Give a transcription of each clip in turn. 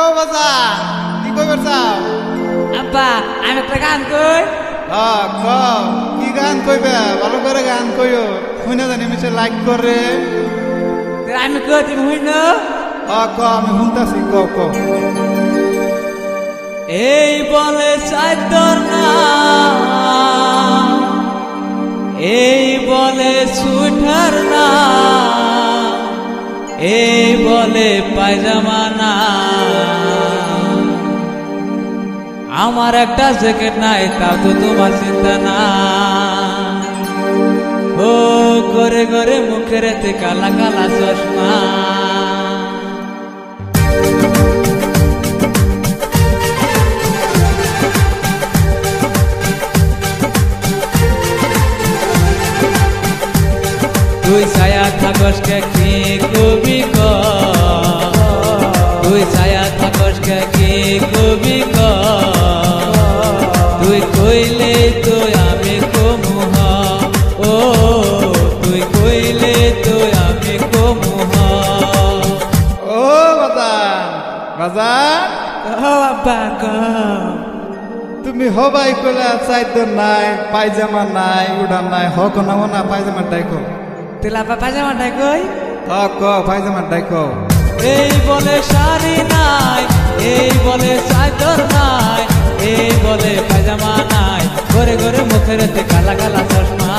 কও বাজান কি কইবার চাও? আব্বা আমি একটা গান কই। হ্যাঁ কও কি গান কইবে? ভালো করে গান কইও, শুনে জানি মিছে লাইক করে। আমি কই তুমি হইন। হ্যাঁ কও আমি শুনতাছি, কও কও। এই বলে চাইতর না, এই বলে সুঠার না, এই বলে পায়জামা না, আমার একটা জ্যাকেট নাই তাও তো তোমার চিন্তা না। ও করে করে মুখের এতে কালা কালা চশমা। তুই ছায়া থাকস কে কি কবি ক, তুই ছায়া থাকস কে কি কবি ক, তুই কইলে তো আমি কমুহ, ও তুই কইলে তো আমি কমুহ। ও বাজান বাজান, আব্বা ক তুমি হবাই কইলা চাইতর নাই, পায়জামা নাই, উড়ান নাই, হক নাও না পায়জামা ডাইকো। তেলা পায়জামা নাই কই। হ্যাঁ কও পায়জামা ডাইকো। এই বলে শাড়ি নাই, এই বলে চাদর নাই, এই বলে পায়জামা নাই, ঘরে ঘরে মুখের এতে কালা কালা চশমা,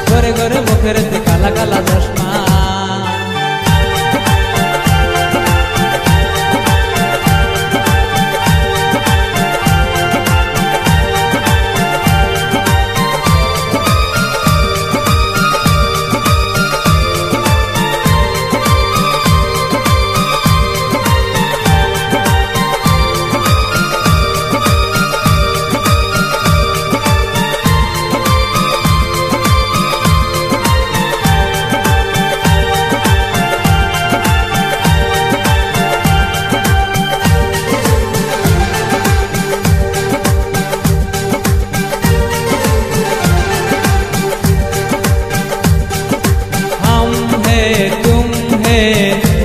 ঘরে ঘরে মুখের এতে কালা কালা চশমা।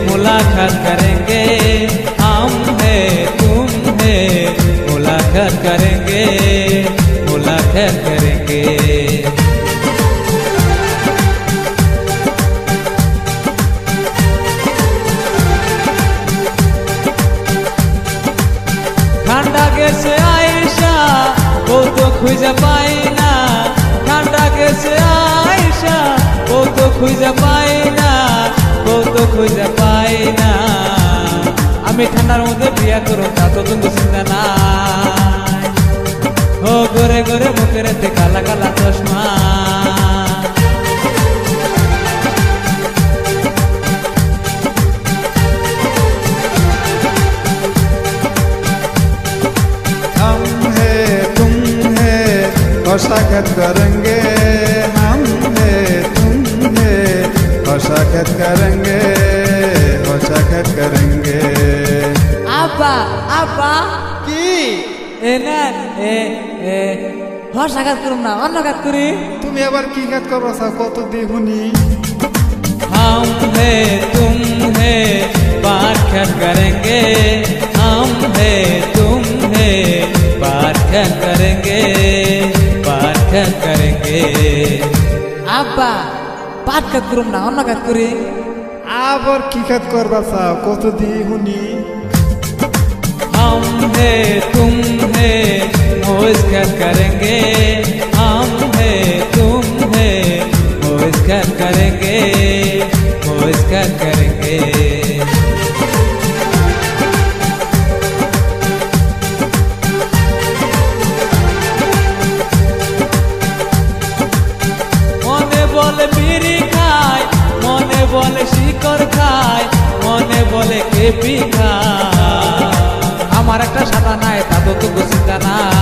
मुलाकात करेंगे हम है तुम है, मुलाकात करेंगे मुलाकात करेंगे। ঠান্ডা গেছে আয়েশা ও তো খুঁজে পাই না, ঠান্ডা গেছে আয়েশা ও তো খুঁজে পাই না, ও তো খুঁজে পাই না। আমি ঠান্ডার মধ্যে বিয়া করো তা তো তুমি চিন্তা নাই, ও ঘরে ঘরে মুখের এতে কালা কালা চশমা। हम है तुम है मुलाकात करेंगे, हम है तुम है मुलाकात करेंगे मुलाकात करेंगे। আব্বা আব্বা কি এ না এ এ হসাঘাত করুন না, অন্য ঘাত করি। তুমি আবার কি কাজ করো কত দেখুনি। हम है तुम है बात क्या करेंगे, हम है तुम है बात क्या करेंगे, बात क्या करेंगे। আব্বা বাত কাজ করুন না, অন্য কাজ করি। আবার কি কাজ করবা চাও কত দেখুনি। हम है तुम है मौज क्या करेंगे, हम है तुम है मौज क्या करेंगे, मौज क्या करेंगे। মনে বলে বিড়ি খায়, মনে বলে শিকড় খায়, মনে বলে কেপি খায়, আমার একটা সাদা নাই তা তো চিন্তা নাই।